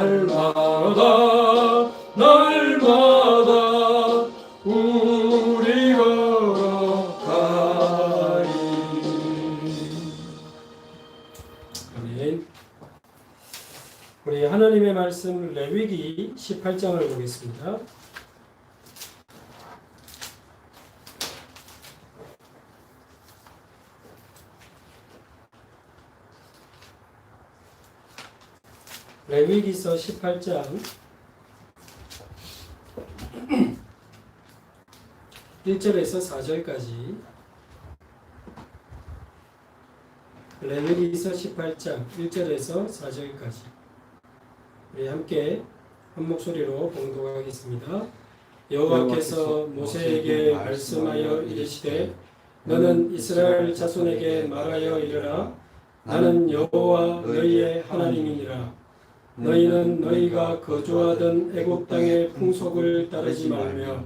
날마다 날마다 우리 걸어가리. 아멘. 우리 하나님의 말씀 레위기 18장을 보겠습니다. 레위기서 18장 1절에서 4절까지. 레위기서 18장 1절에서 4절까지 우리 함께 한 목소리로 봉독하겠습니다. 여호와께서 모세에게 말씀하여 이르시되 너는 이스라엘 자손에게 말하여 이르라. 나는 여호와 너희의 하나님이니라. 너희는 너희가 거주하던 애굽 땅의 풍속을 따르지 말며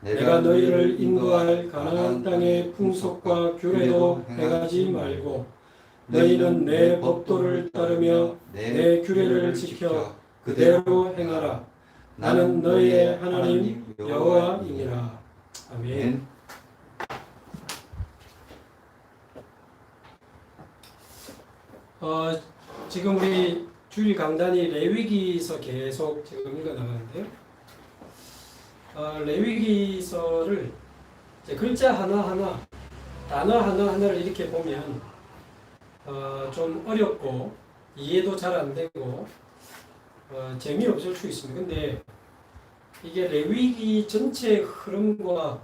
내가 너희를 인도할 가나안 땅의 풍속과 규례도 행하지 말고 너희는 내 법도를 따르며 내 규례를 지켜 그대로 행하라. 나는 너희의 하나님 여호와이니라. 아멘. 지금 우리 주일 강단이 레위기서 계속 지금 읽어 나가는데요. 레위기서를 이제 글자 하나하나, 단어 하나하나를 이렇게 보면 좀 어렵고 이해도 잘 안 되고 재미없을 수 있습니다. 근데 이게 레위기 전체의 흐름과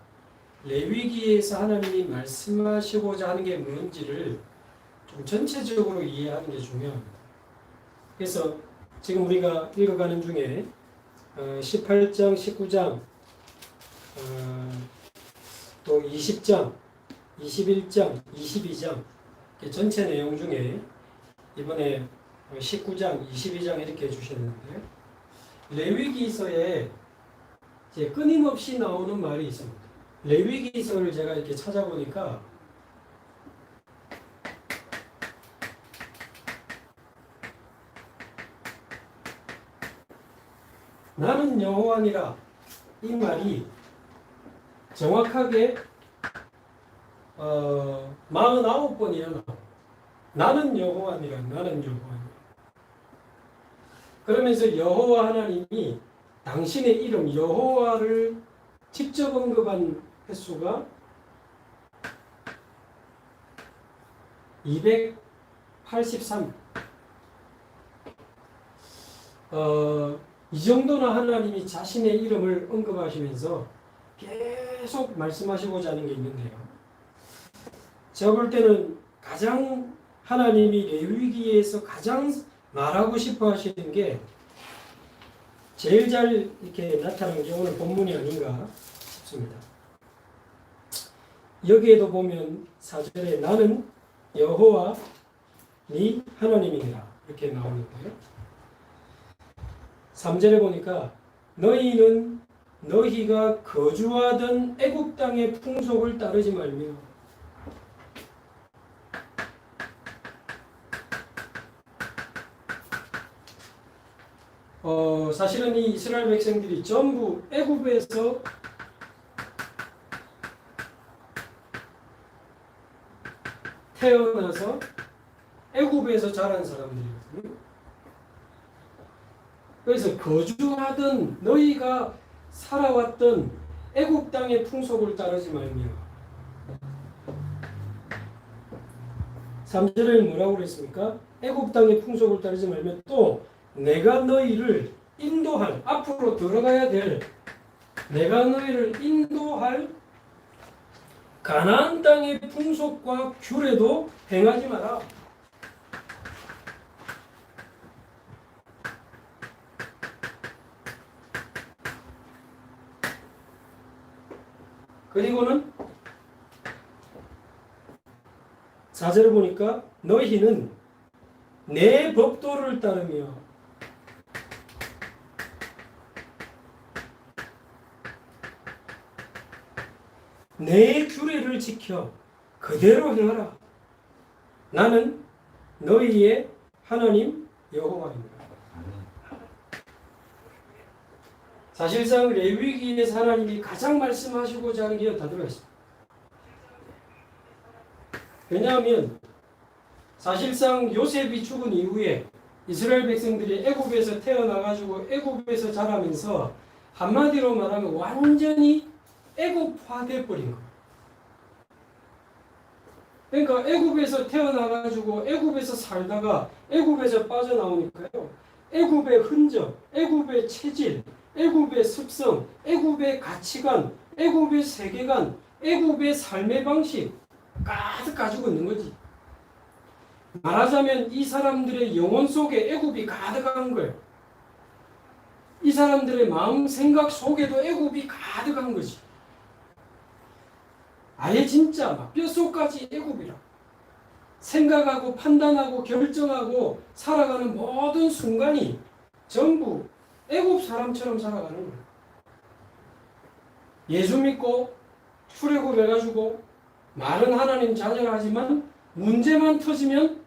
레위기에서 하나님이 말씀하시고자 하는 게 뭔지를 좀 전체적으로 이해하는 게 중요합니다. 그래서 지금 우리가 읽어가는 중에 18장, 19장, 또 20장, 21장, 22장 전체 내용 중에 이번에 19장, 22장 이렇게 주셨는데 레위기서에 이제 끊임없이 나오는 말이 있습니다. 레위기서를 제가 이렇게 찾아보니까 나는 여호와니라 이 말이 정확하게 49번이나 나와요. 나는 여호와니라, 나는 여호와니라. 그러면서 여호와 하나님이 당신의 이름 여호와를 직접 언급한 횟수가 283. 이 정도나 하나님이 자신의 이름을 언급하시면서 계속 말씀하시고자 하는 게 있는데요. 제가 볼 때는 가장 하나님이 레위기에서 가장 말하고 싶어 하시는 게 제일 잘 이렇게 나타난 게 오늘 본문이 아닌가 싶습니다. 여기에도 보면 4절에 나는 여호와 네 하나님이니라 이렇게 나오는데요. 3절에 보니까 너희는 너희가 거주하던 애굽 땅의 풍속을 따르지 말며 사실은 이 이스라엘 백성들이 전부 애굽에서 태어나서 애굽에서 자란 사람들이거든요. 그래서 거주하던 너희가 살아왔던 애굽 땅의 풍속을 따르지 말며 3절에 뭐라고 그랬습니까? 애굽 땅의 풍속을 따르지 말며 또 내가 너희를 인도할 앞으로 들어가야 될 내가 너희를 인도할 가나안 땅의 풍속과 규례도 행하지 마라. 그리고는 4절을 보니까 너희는 내 법도를 따르며 내 규례를 지켜 그대로 행하라. 나는 너희의 하나님 여호와입니다. 사실상 레위기에서 하나님이 가장 말씀하시고자 하는 게 다 들어가 있습니다. 왜냐하면 사실상 요셉이 죽은 이후에 이스라엘 백성들이 애굽에서 태어나가지고 애굽에서 자라면서 한마디로 말하면 완전히 애굽화돼 버린 거예요. 그러니까 애굽에서 태어나가지고 애굽에서 살다가 애굽에서 빠져나오니까요. 애굽의 흔적, 애굽의 체질, 애굽의 습성, 애굽의 가치관, 애굽의 세계관, 애굽의 삶의 방식 가득 가지고 있는 거지. 말하자면 이 사람들의 영혼 속에 애굽이 가득한 거예요. 이 사람들의 마음 생각 속에도 애굽이 가득한 거지. 아예 진짜 막 뼛속까지 애굽이라. 생각하고 판단하고 결정하고 살아가는 모든 순간이 전부 애굽 사람처럼 살아가는 거예요. 예수 믿고 출애굽해가지고 말은 하나님 자녀를 하지만 문제만 터지면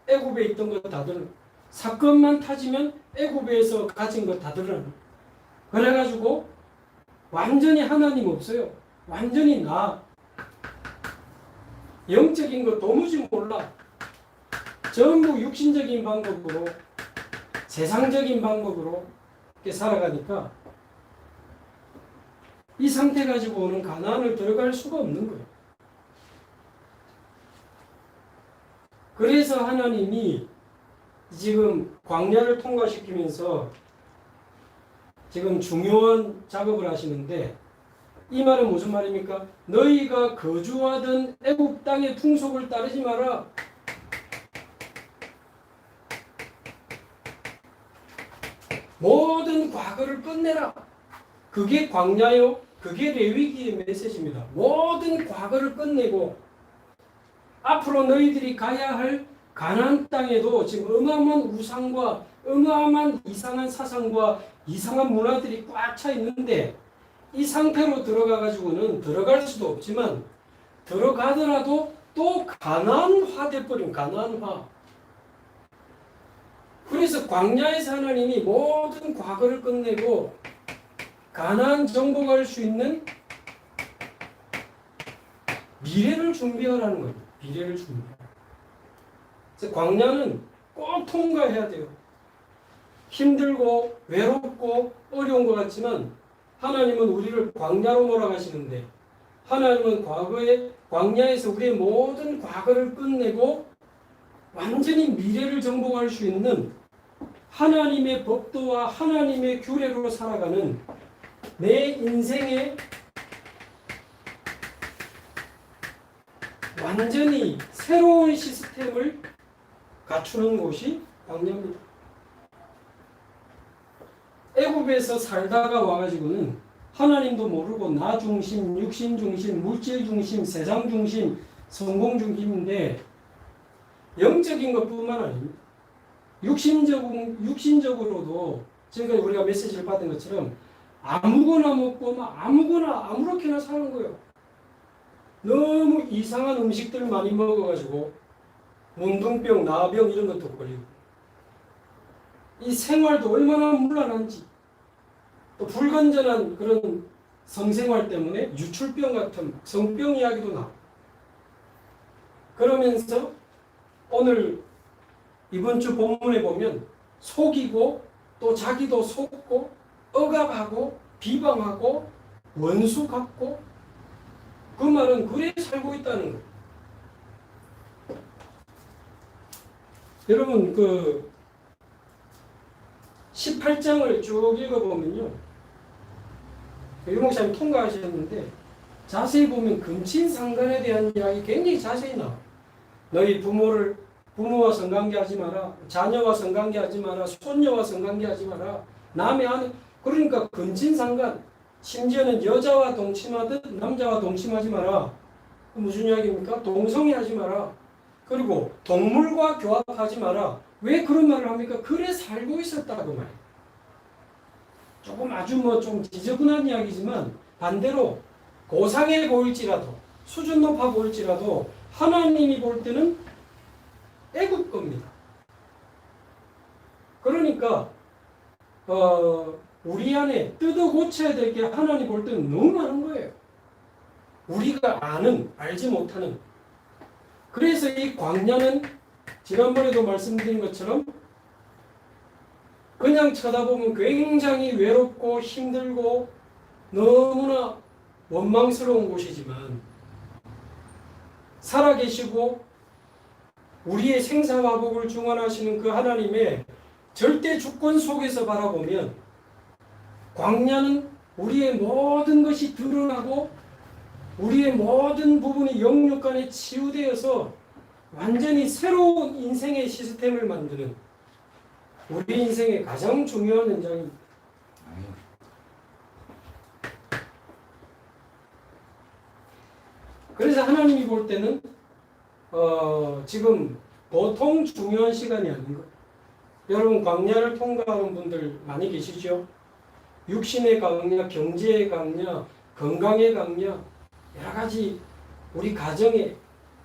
애굽에 있던 거 다 드러나. 사건만 터지면 애굽에서 가진 거 다 드러나. 그래가지고 완전히 하나님 없어요. 완전히 나. 영적인 거 도무지 몰라. 전부 육신적인 방법으로 세상적인 방법으로 이렇게 살아가니까 이 상태 가지고 오는 가나안을 들어갈 수가 없는 거예요. 그래서 하나님이 지금 광야를 통과시키면서 지금 중요한 작업을 하시는데 이 말은 무슨 말입니까? 너희가 거주하던 애굽 땅의 풍속을 따르지 마라. 모든 과거를 끝내라. 그게 광야요. 그게 레위기의 메시지입니다. 모든 과거를 끝내고 앞으로 너희들이 가야 할 가나안 땅에도 지금 어마어마한 우상과 어마어마한 이상한 사상과 이상한 문화들이 꽉 차 있는데 이 상태로 들어가 가지고는 들어갈 수도 없지만 들어가더라도 또 가나안화 돼버린 가나안화. 그래서 광야에서 하나님이 모든 과거를 끝내고 가나안 정복할 수 있는 미래를 준비하라는 거예요. 미래를 준비. 그래서 광야는 꼭 통과해야 돼요. 힘들고 외롭고 어려운 것 같지만 하나님은 우리를 광야로 몰아가시는데 하나님은 과거에 광야에서 우리의 모든 과거를 끝내고 완전히 미래를 정복할 수 있는 하나님의 법도와 하나님의 규례로 살아가는 내 인생의 완전히 새로운 시스템을 갖추는 곳이 광야입니다. 애굽에서 살다가 와가지고는 하나님도 모르고 나 중심, 육신 중심, 물질 중심, 세상 중심, 성공 중심인데 영적인 것뿐만 아닙니다. 육신적으로도 지금까지 우리가 메시지를 받은 것처럼 아무거나 먹고 아무거나 아무렇게나 사는 거예요. 너무 이상한 음식들 많이 먹어가지고 문둥병, 나병 이런 것도 걸리고 이 생활도 얼마나 문란한지 또 불건전한 그런 성생활 때문에 유출병 같은 성병 이야기도 나오고 그러면서 오늘 이번 주 본문에 보면 속이고 또 자기도 속고 억압하고 비방하고 원수 갚고 그 말은 그래 살고 있다는 거예요. 여러분 그 18장을 쭉 읽어보면요. 유목사님 통과하셨는데 자세히 보면 근친상간에 대한 이야기 굉장히 자세히 나와요. 너희 부모와 성관계하지 마라. 자녀와 성관계하지 마라. 손녀와 성관계하지 마라. 남의 아내. 그러니까 근친상간. 심지어는 여자와 동침하듯 남자와 동침하지 마라. 무슨 이야기입니까? 동성애하지 마라. 그리고 동물과 교합하지 마라. 왜 그런 말을 합니까? 그래 살고 있었다고 말이에요. 조금 아주 좀 지저분한 이야기지만 반대로 고상해 보일지라도 수준 높아 보일지라도 하나님이 볼 때는 애국 겁니다. 그러니까 우리 안에 뜯어 고쳐야 될 게 하나님 볼 때는 너무 많은 거예요. 우리가 알지 못하는. 그래서 이 광야는 지난번에도 말씀드린 것처럼 그냥 쳐다보면 굉장히 외롭고 힘들고 너무나 원망스러운 곳이지만 살아계시고 우리의 생사화복을 중원하시는 그 하나님의 절대 주권 속에서 바라보면 광야는 우리의 모든 것이 드러나고 우리의 모든 부분이 영육간에 치유되어서 완전히 새로운 인생의 시스템을 만드는 우리 인생의 가장 중요한 현장입니다. 그래서 하나님이 볼 때는 지금 보통 중요한 시간이 아닌 거예요. 여러분 광야를 통과하는 분들 많이 계시죠? 육신의 광야, 경제의 광야, 건강의 광야, 여러 가지 우리 가정에,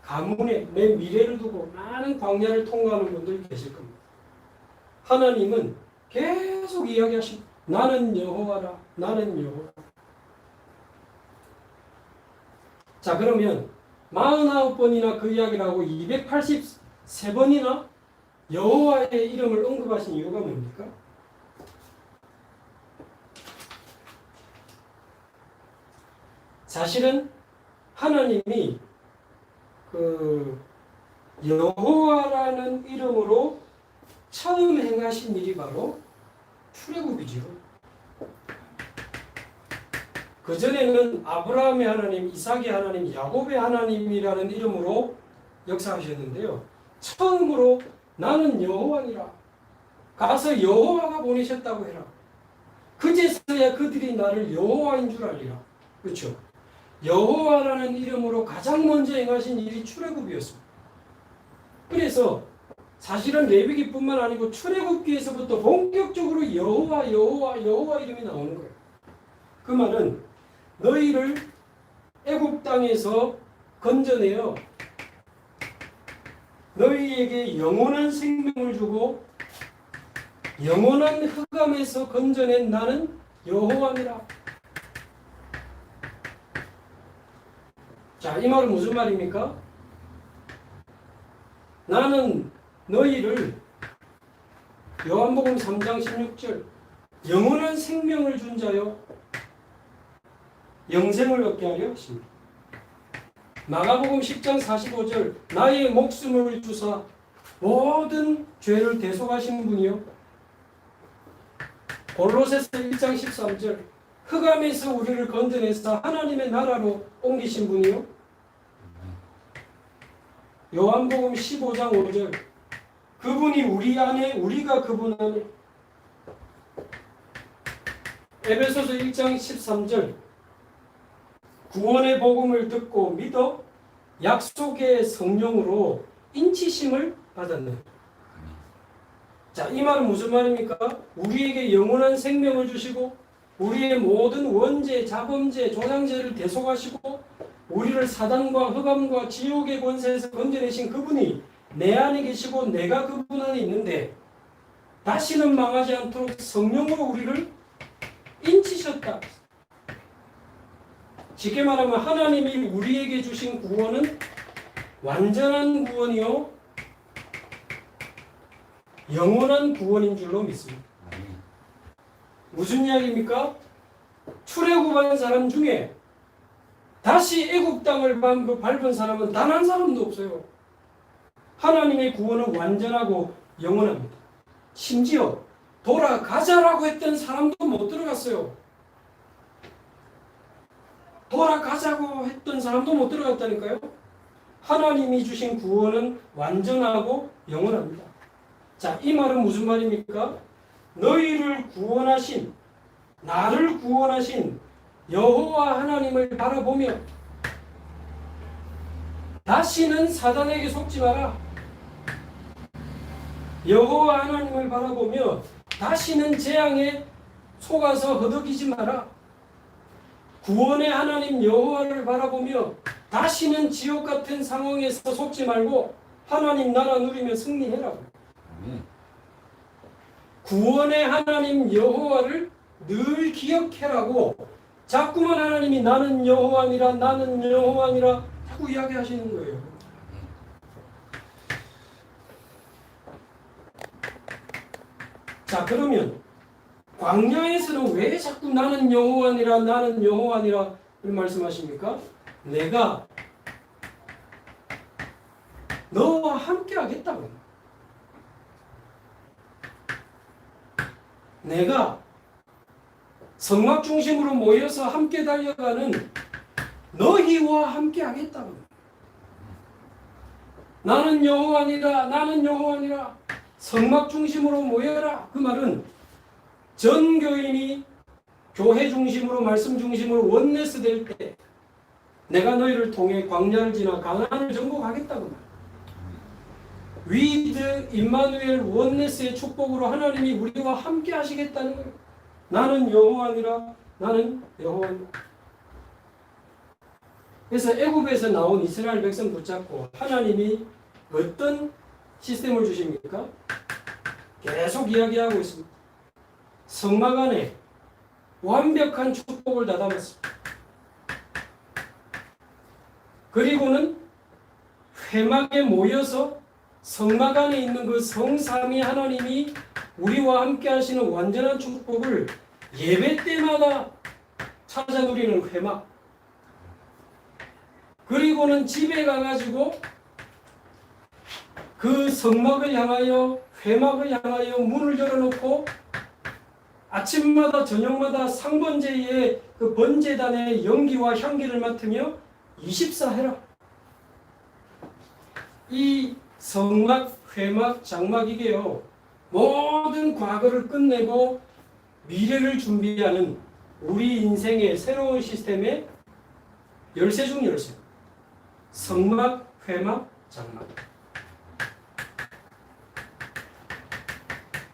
가문에, 내 미래를 두고 많은 광야를 통과하는 분들 계실 겁니다. 하나님은 계속 이야기하십니다. 나는 여호와라, 나는 여호와. 자, 그러면 49번이나 그 이야기를 하고 283번이나 여호와의 이름을 언급하신 이유가 뭡니까? 사실은 하나님이 그 여호와라는 이름으로 처음 행하신 일이 바로 출애굽이지요. 그전에는 아브라함의 하나님, 이삭의 하나님, 야곱의 하나님이라는 이름으로 역사하셨는데요. 처음으로 나는 여호와니라. 가서 여호와가 보내셨다고 해라. 그제서야 그들이 나를 여호와인 줄 알리라. 그렇죠? 여호와라는 이름으로 가장 먼저 행하신 일이 출애굽이었습니다. 그래서 사실은 레위기뿐만 아니고 출애굽기에서부터 본격적으로 여호와, 여호와, 여호와 이름이 나오는 거예요. 그 말은 너희를 애굽 땅에서 건져내어 너희에게 영원한 생명을 주고 영원한 흑암에서 건져낸 나는 여호와니라. 자, 이 말은 무슨 말입니까? 나는 너희를 요한복음 3장 16절 영원한 생명을 준 자요 영생을 얻게 하려 하십니다. 마가복음 10장 45절 나의 목숨을 주사 모든 죄를 대속하신 분이요. 골로새서 1장 13절 흑암에서 우리를 건져내사 하나님의 나라로 옮기신 분이요. 요한복음 15장 5절 그분이 우리 안에 우리가 그분 안에. 에베소서 1장 13절 구원의 복음을 듣고 믿어 약속의 성령으로 인치심을 받았네. 자, 이 말은 무슨 말입니까? 우리에게 영원한 생명을 주시고 우리의 모든 원죄, 자범죄, 조상죄를 대속하시고 우리를 사단과 흑암과 지옥의 권세에서 건져내신 그분이 내 안에 계시고 내가 그분 안에 있는데 다시는 망하지 않도록 성령으로 우리를 인치셨다. 쉽게 말하면 하나님이 우리에게 주신 구원은 완전한 구원이요 영원한 구원인 줄로 믿습니다. 무슨 이야기입니까? 출애굽한 사람 중에 다시 애굽 땅을 밟은 사람은 단 한 사람도 없어요. 하나님의 구원은 완전하고 영원합니다. 심지어 돌아가자라고 했던 사람도 못 들어갔어요. 돌아가자고 했던 사람도 못 들어갔다니까요. 하나님이 주신 구원은 완전하고 영원합니다. 자, 이 말은 무슨 말입니까? 너희를 구원하신, 나를 구원하신 여호와 하나님을 바라보며 다시는 사단에게 속지 마라. 여호와 하나님을 바라보며 다시는 재앙에 속아서 허덕이지 마라. 구원의 하나님 여호와를 바라보며 다시는 지옥 같은 상황에서 속지 말고 하나님 나라 누리며 승리해라. 구원의 하나님 여호와를 늘 기억해라고 자꾸만 하나님이 나는 여호와니라 나는 여호와니라 자꾸 이야기하시는 거예요. 자, 그러면 광야에서는 왜 자꾸 나는 여호와니라 나는 여호와니라 이런 말씀하십니까? 내가 너와 함께 하겠다고. 내가 성막 중심으로 모여서 함께 달려가는 너희와 함께 하겠다고. 나는 여호와니라 나는 여호와니라 성막 중심으로 모여라. 그 말은 전 교인이 교회 중심으로 말씀 중심으로 원네스 될 때 내가 너희를 통해 광야를 지나 가나안을 정복하겠다고 말. 위드 임마누엘 원네스의 축복으로 하나님이 우리와 함께 하시겠다는 거예요. 나는 여호와니라 나는 여호와니라. 그래서 애굽에서 나온 이스라엘 백성 붙잡고 하나님이 어떤 시스템을 주십니까? 계속 이야기하고 있습니다. 성막 안에 완벽한 축복을 다 담았습니다. 그리고는 회막에 모여서 성막 안에 있는 그 성삼위 하나님이 우리와 함께 하시는 완전한 축복을 예배 때마다 찾아 누리는 회막. 그리고는 집에 가가지고 그 성막을 향하여 회막을 향하여 문을 열어놓고 아침마다 저녁마다 상번제의 그 번제단의 연기와 향기를 맡으며 24해라. 이 성막, 회막, 장막 이게요. 모든 과거를 끝내고 미래를 준비하는 우리 인생의 새로운 시스템의 열쇠 중 열쇠. 성막, 회막, 장막.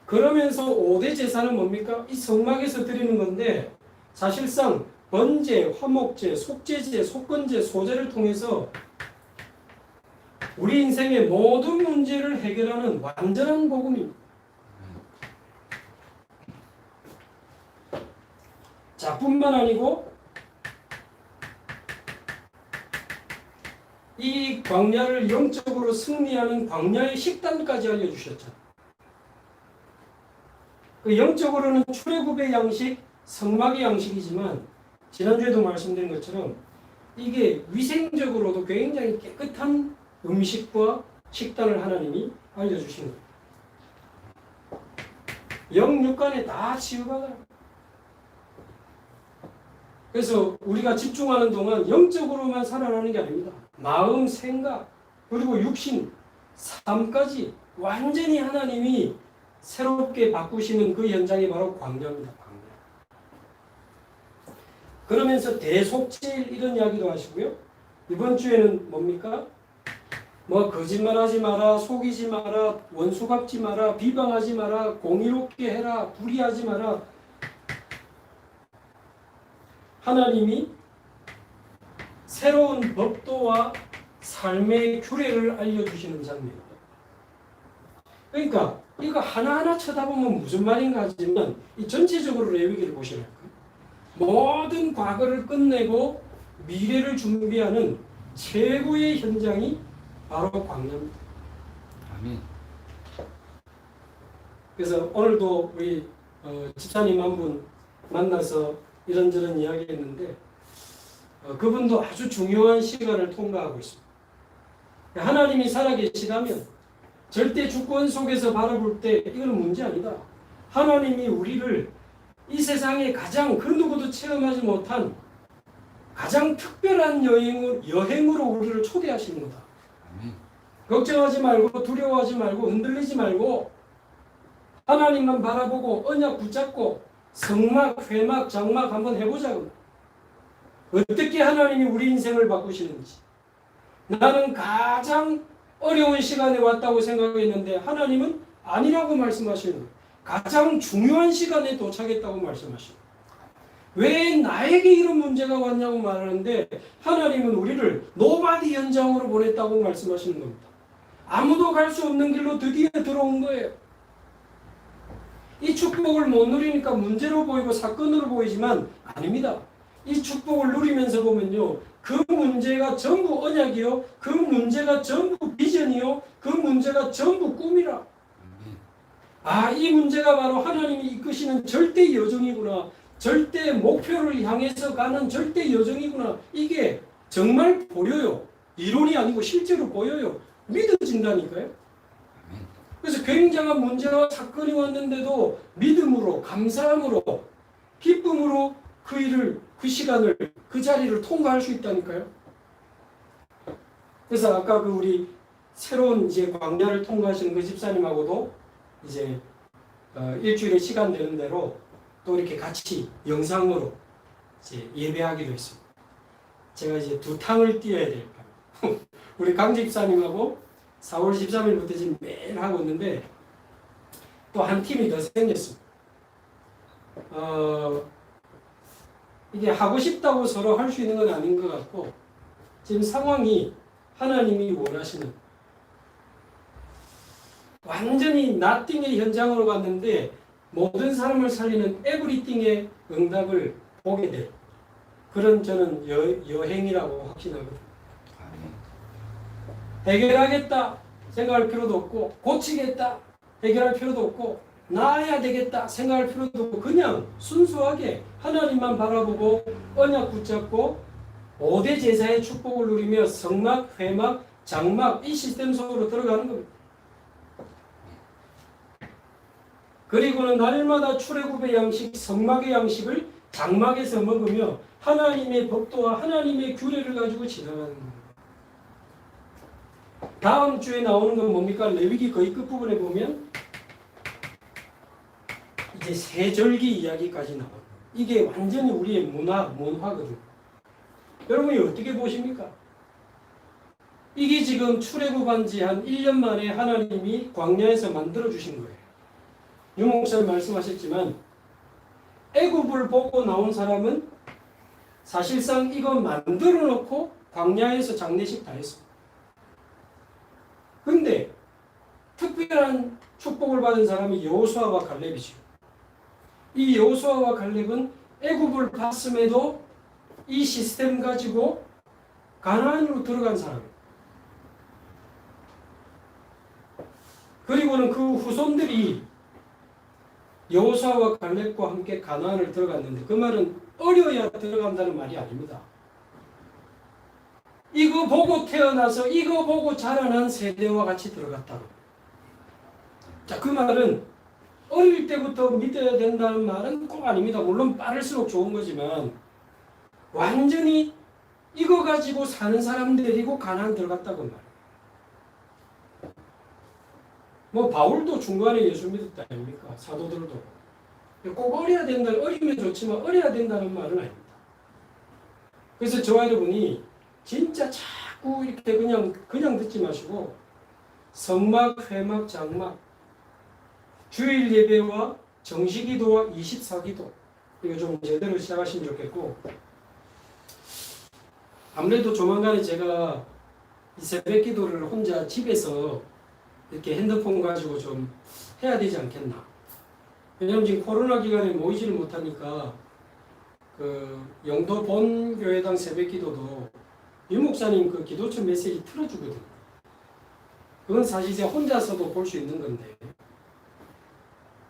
그러면서 5대 제사는 뭡니까? 이 성막에서 드리는 건데 사실상 번제, 화목제, 속죄제, 속건제, 소제를 통해서 우리 인생의 모든 문제를 해결하는 완전한 복음입니다. 자, 뿐만 아니고 이 광야를 영적으로 승리하는 광야의 식단까지 알려주셨잖아요. 그 영적으로는 출애굽의 양식, 성막의 양식이지만 지난주에도 말씀드린 것처럼 이게 위생적으로도 굉장히 깨끗한 음식과 식단을 하나님이 알려주신 거예요. 영육간에 다 치유받아요. 그래서 우리가 집중하는 동안 영적으로만 살아나는 게 아닙니다. 마음, 생각, 그리고 육신, 삶까지 완전히 하나님이 새롭게 바꾸시는 그 현장이 바로 광야입니다. 광야. 그러면서 대속죄일 이런 이야기도 하시고요. 이번 주에는 뭡니까? 거짓말하지 마라, 속이지 마라, 원수 갚지 마라, 비방하지 마라, 공의롭게 해라, 불의하지 마라. 하나님이 새로운 법도와 삶의 규례를 알려주시는 장면입니다. 그러니까 이거 하나하나 쳐다보면 무슨 말인가 하지만 이 전체적으로 레위기를 보시면 모든 과거를 끝내고 미래를 준비하는 최고의 현장이 바로 광야입니다. 아멘. 그래서 오늘도 우리 집사님 한 분 만나서 이런저런 이야기했는데 그분도 아주 중요한 시간을 통과하고 있습니다. 하나님이 살아계시다면 절대 주권 속에서 바라볼 때 이건 문제 아니다. 하나님이 우리를 이 세상에 가장 그 누구도 체험하지 못한 가장 특별한 여행으로 우리를 초대하시는 거다. 아멘. 걱정하지 말고 두려워하지 말고 흔들리지 말고 하나님만 바라보고 언약 붙잡고 성막, 회막, 장막 한번 해보자고. 어떻게 하나님이 우리 인생을 바꾸시는지. 나는 가장 어려운 시간에 왔다고 생각했는데 하나님은 아니라고 말씀하시는 거예요. 가장 중요한 시간에 도착했다고 말씀하시는 거예요. 왜 나에게 이런 문제가 왔냐고 말하는데 하나님은 우리를 노바디 현장으로 보냈다고 말씀하시는 겁니다. 아무도 갈 수 없는 길로 드디어 들어온 거예요. 이 축복을 못 누리니까 문제로 보이고 사건으로 보이지만 아닙니다. 이 축복을 누리면서 보면요, 그 문제가 전부 언약이요, 그 문제가 전부 비전이요, 그 문제가 전부 꿈이라. 이 문제가 바로 하나님이 이끄시는 절대 여정이구나, 절대 목표를 향해서 가는 절대 여정이구나. 이게 정말 보여요. 이론이 아니고 실제로 보여요. 믿어진다니까요. 그래서 굉장한 문제와 사건이 왔는데도 믿음으로, 감사함으로, 기쁨으로 그 일을, 그 시간을, 그 자리를 통과할 수 있다니까요. 그래서 아까 우리 새로운 이제 광야를 통과하시는 그 집사님하고도 이제 일주일에 시간 되는 대로 또 이렇게 같이 영상으로 이제 예배하기로 했습니다. 제가 이제 2탕을 뛰어야 될까. 우리 강 집사님하고 4월 13일부터 지금 매일 하고 있는데 또 한 팀이 더 생겼습니다. 이게 하고 싶다고 서로 할 수 있는 건 아닌 것 같고 지금 상황이 하나님이 원하시는 완전히 nothing의 현장으로 갔는데 모든 사람을 살리는 everything의 응답을 보게 될 그런 저는 여행이라고 확신하거든요. 해결하겠다 생각할 필요도 없고 고치겠다 해결할 필요도 없고 나아야 되겠다 생각할 필요도 없고 그냥 순수하게 하나님만 바라보고 언약 붙잡고 5대 제사의 축복을 누리며 성막, 회막, 장막 이 시스템 속으로 들어가는 겁니다. 그리고는 날마다 출애굽의 양식, 성막의 양식을 장막에서 먹으며 하나님의 법도와 하나님의 규례를 가지고 지나가는 겁니다. 다음 주에 나오는 건 뭡니까? 레위기 거의 끝부분에 보면 이제 세절기 이야기까지 나와요. 이게 완전히 우리의 문화거든요. 여러분이 어떻게 보십니까? 이게 지금 출애굽한 지 한 1년 만에 하나님이 광야에서 만들어 주신 거예요. 유 목사님 말씀하셨지만 애굽을 보고 나온 사람은 사실상 이거 만들어 놓고 광야에서 장례식 다 했습니다. 근데 특별한 축복을 받은 사람이 여호수아와 갈렙이죠. 이 여호수아와 갈렙은 애굽을 봤음에도 이 시스템 가지고 가나안으로 들어간 사람이에요. 그리고는 그 후손들이 여호수아와 갈렙과 함께 가나안을 들어갔는데 그 말은 어려야 들어간다는 말이 아닙니다. 이거 보고 태어나서 이거 보고 자라난 세대와 같이 들어갔다고. 자, 그 말은 어릴 때부터 믿어야 된다는 말은 꼭 아닙니다. 물론 빠를수록 좋은 거지만 완전히 이거 가지고 사는 사람 데리고 가나안 들어갔다고 말이에요. 뭐 바울도 중간에 예수 믿었다 아닙니까? 사도들도. 꼭 어려야 된다, 어리면 좋지만 어려야 된다는 말은 아닙니다. 그래서 저와 여러분이 진짜 자꾸 이렇게 그냥 듣지 마시고 성막, 회막, 장막, 주일 예배와 정식기도와 24기도 이거 좀 제대로 시작하시면 좋겠고 아무래도 조만간에 제가 이 새벽기도를 혼자 집에서 이렇게 핸드폰 가지고 좀 해야 되지 않겠나. 왜냐면 지금 코로나 기간에 모이지를 못하니까 그 영도 본교회당 새벽기도도 유 목사님 그 기도처 메시지 틀어주거든요. 그건 사실 제가 혼자서도 볼 수 있는 건데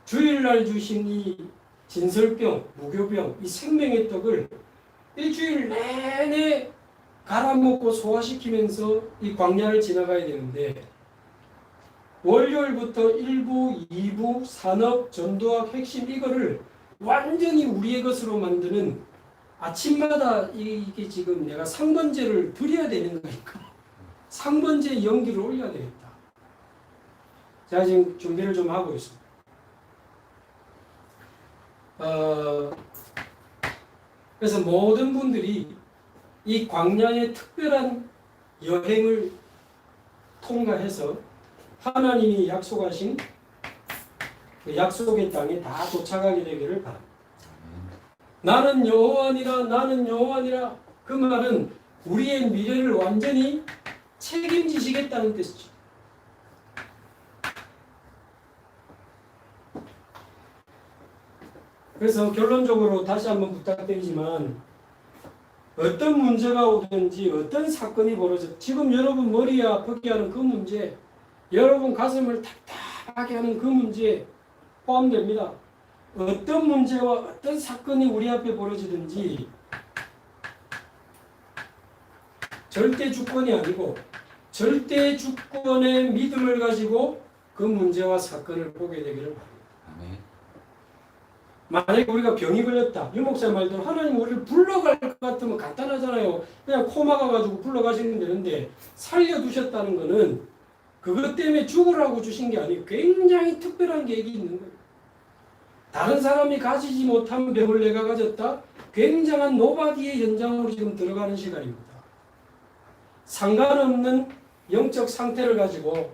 주일날 주신 이 진설병, 무교병, 이 생명의 떡을 일주일 내내 갈아먹고 소화시키면서 이 광야를 지나가야 되는데 월요일부터 1부, 2부, 산업, 전도학, 핵심 이거를 완전히 우리의 것으로 만드는 아침마다 이게 지금 내가 상번제를 드려야 되는 거니까 상번제 연기를 올려야 되겠다. 제가 지금 준비를 좀 하고 있습니다. 그래서 모든 분들이 이 광야의 특별한 여행을 통과해서 하나님이 약속하신 그 약속의 땅에 다 도착하게 되기를 바랍니다. 나는 여호와니라 나는 여호와니라 그 말은 우리의 미래를 완전히 책임지시겠다는 뜻이죠. 그래서 결론적으로 다시 한번 부탁드리지만 어떤 문제가 오든지 어떤 사건이 벌어져 지금 여러분 머리 아프게 하는 그 문제, 여러분 가슴을 답답하게 하는 그 문제에 포함됩니다. 어떤 문제와 어떤 사건이 우리 앞에 벌어지든지 절대 주권이 아니고 절대 주권의 믿음을 가지고 그 문제와 사건을 보게 되기를 바랍니다. 만약에 우리가 병이 걸렸다. 유 목사 말대로 하나님 우리를 불러갈 것 같으면 간단하잖아요. 그냥 코 막아가지고 불러가시면 되는데 살려두셨다는 것은 그것 때문에 죽으라고 주신 게 아니고 굉장히 특별한 계획이 있는 거예요. 다른 사람이 가지지 못한 병을 내가 가졌다. 굉장한 노바디의 연장으로 지금 들어가는 시간입니다. 상관없는 영적 상태를 가지고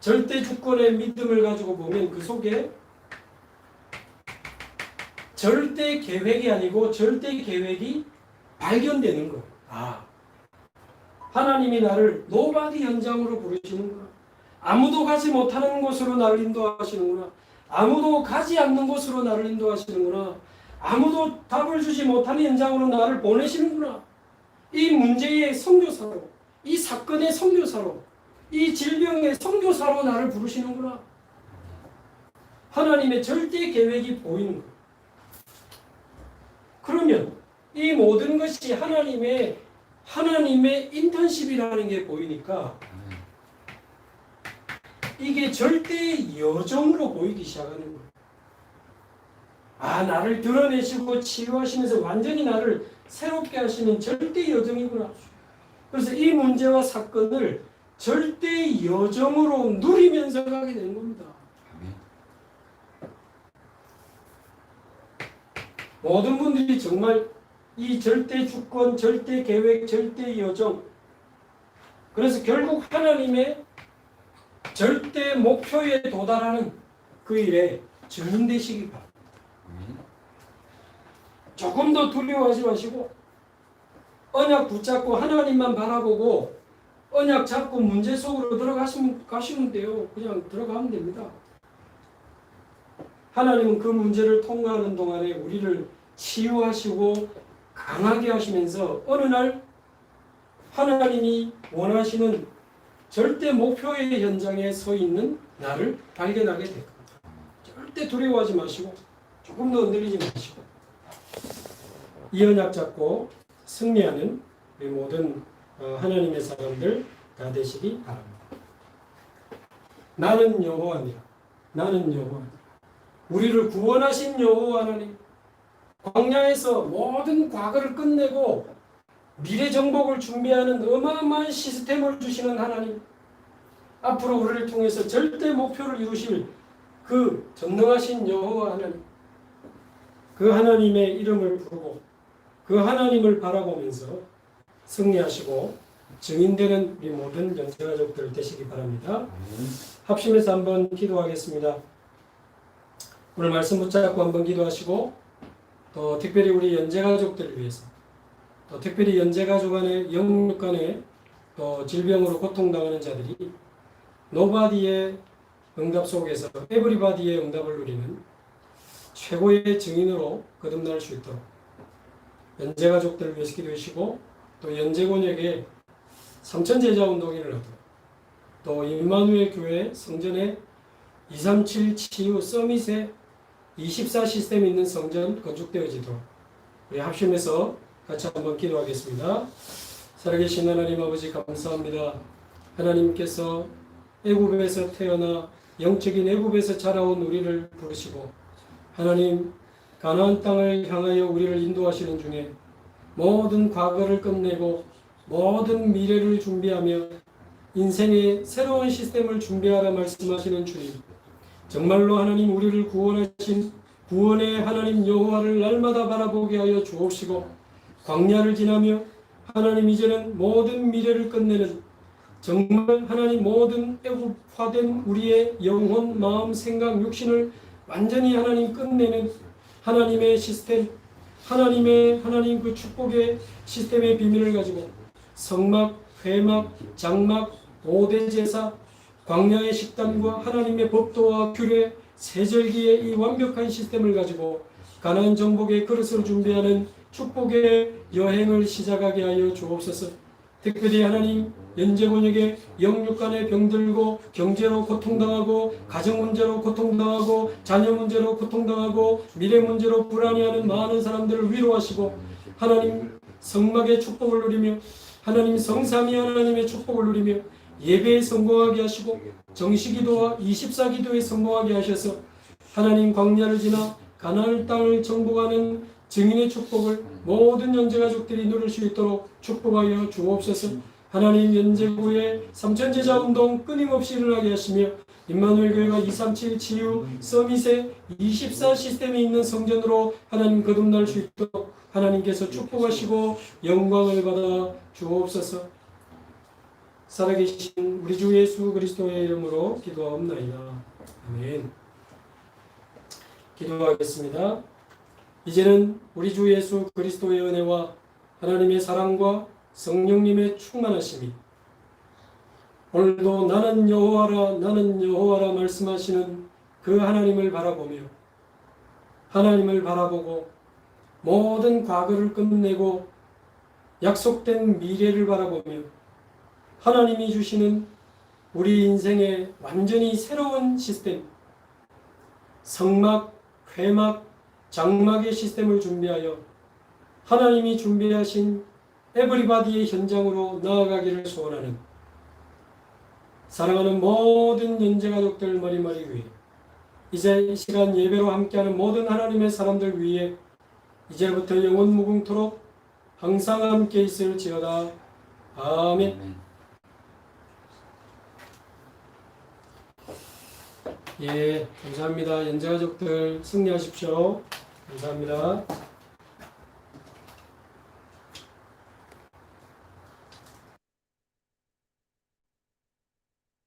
절대 주권의 믿음을 가지고 보면 그 속에 절대 계획이 아니고 절대 계획이 발견되는 거예요. 아, 하나님이 나를 노바디 연장으로 부르시는구나. 아무도 가지 못하는 곳으로 나를 인도하시는구나. 아무도 가지 않는 곳으로 나를 인도하시는구나. 아무도 답을 주지 못하는 연장으로 나를 보내시는구나. 이 문제의 선교사로, 이 사건의 선교사로, 이 질병의 선교사로 나를 부르시는구나. 하나님의 절대 계획이 보이는 거예요. 그러면 이 모든 것이 하나님의 인턴십이라는 게 보이니까 이게 절대 여정으로 보이기 시작하는 거예요. 아, 나를 드러내시고 치유하시면서 완전히 나를 새롭게 하시는 절대 여정이구나. 그래서 이 문제와 사건을 절대 여정으로 누리면서 가게 되는 겁니다. 모든 분들이 정말 이 절대 주권, 절대 계획, 절대 여정, 그래서 결국 하나님의 절대 목표에 도달하는 그 일에 증인되시기 바랍니다. 조금 더 두려워하지 마시고 언약 붙잡고 하나님만 바라보고 언약 잡고 문제 속으로 가시면 돼요. 그냥 들어가면 됩니다. 하나님은 그 문제를 통과하는 동안에 우리를 치유하시고 강하게 하시면서 어느 날 하나님이 원하시는 절대 목표의 현장에 서 있는 나를 발견하게 될 겁니다. 절대 두려워하지 마시고 조금 더 흔들리지 마시고 이 언약 잡고 승리하는 우리 모든 하나님의 사람들 다 되시기 바랍니다. 나는 여호와니라. 나는 여호와니라. 우리를 구원하신 여호와 하나님, 광야에서 모든 과거를 끝내고 미래 정복을 준비하는 어마어마한 시스템을 주시는 하나님, 앞으로 우리를 통해서 절대 목표를 이루실 그 전능하신 여호와 하나님, 그 하나님의 이름을 부르고 그 하나님을 바라보면서 승리하시고 증인되는 우리 모든 연체가족들 되시기 바랍니다. 합심해서 한번 기도하겠습니다. 오늘 말씀 붙잡고 한번 기도하시고 또 특별히 우리 연제가족들을 위해서 또 특별히 연제가족 안에 영육 간에 또 질병으로 고통당하는 자들이 노바디의 응답 속에서 에브리바디의 응답을 누리는 최고의 증인으로 거듭날 수 있도록 연제가족들을 위해서 기도하시고 또 연제곤역에 삼천제자 운동회를 하도록 또 임마누엘 교회 성전에 237 치유 서밋에 24 시스템이 있는 성전 건축되어지도록 우리 합심해서 같이 한번 기도하겠습니다. 살아계신 하나님 아버지 감사합니다. 하나님께서 애굽에서 태어나 영적인 애굽에서 자라온 우리를 부르시고 하나님 가나안 땅을 향하여 우리를 인도하시는 중에 모든 과거를 끝내고 모든 미래를 준비하며 인생의 새로운 시스템을 준비하라 말씀하시는 주님, 정말로 하나님 우리를 구원하신 구원의 하나님 여호와를 날마다 바라보게 하여 주옵시고 광야를 지나며 하나님 이제는 모든 미래를 끝내는 정말 하나님 모든 애국화된 우리의 영혼, 마음, 생각, 육신을 완전히 하나님 끝내는 하나님의 시스템, 하나님 그 축복의 시스템의 비밀을 가지고 성막, 회막, 장막, 5대 제사, 광야의 식단과 하나님의 법도와 규례, 세절기의 이 완벽한 시스템을 가지고 가나안 정복의 그릇을 준비하는 축복의 여행을 시작하게 하여 주옵소서. 특별히 하나님, 현재 권역에 영육 간의 병들고 경제로 고통당하고 가정 문제로 고통당하고 자녀 문제로 고통당하고 미래 문제로 불안해하는 많은 사람들을 위로하시고 하나님 성막의 축복을 누리며 하나님 성삼위 하나님의 축복을 누리며 예배에 성공하게 하시고 정시기도와 24기도에 성공하게 하셔서 하나님 광야를 지나 가나안 땅을 정복하는 증인의 축복을 모든 현재가족들이 누릴 수 있도록 축복하여 주옵소서. 하나님 연제구의 삼천제자운동 끊임없이 일어나게 하시며 임마누엘 교회가 237 치유 서밋의 24 시스템이 있는 성전으로 하나님 거듭날 수 있도록 하나님께서 축복하시고 영광을 받아 주옵소서. 살아계신 우리 주 예수 그리스도의 이름으로 기도하옵나이다. 아멘. 기도하겠습니다. 이제는 우리 주 예수 그리스도의 은혜와 하나님의 사랑과 성령님의 충만하심이 오늘도 나는 여호와라 말씀하시는 그 하나님을 바라보며 하나님을 바라보고 모든 과거를 끝내고 약속된 미래를 바라보며 하나님이 주시는 우리 인생의 완전히 새로운 시스템, 성막, 회막, 장막의 시스템을 준비하여 하나님이 준비하신 에브리바디의 현장으로 나아가기를 소원하는 사랑하는 모든 연재가족들 머리머리 위에 이제 이 시간 예배로 함께하는 모든 하나님의 사람들 위에 이제부터 영원 무궁토록 항상 함께 있을지어다. 아멘. 예, 감사합니다. 연재가족들 승리하십시오. 감사합니다.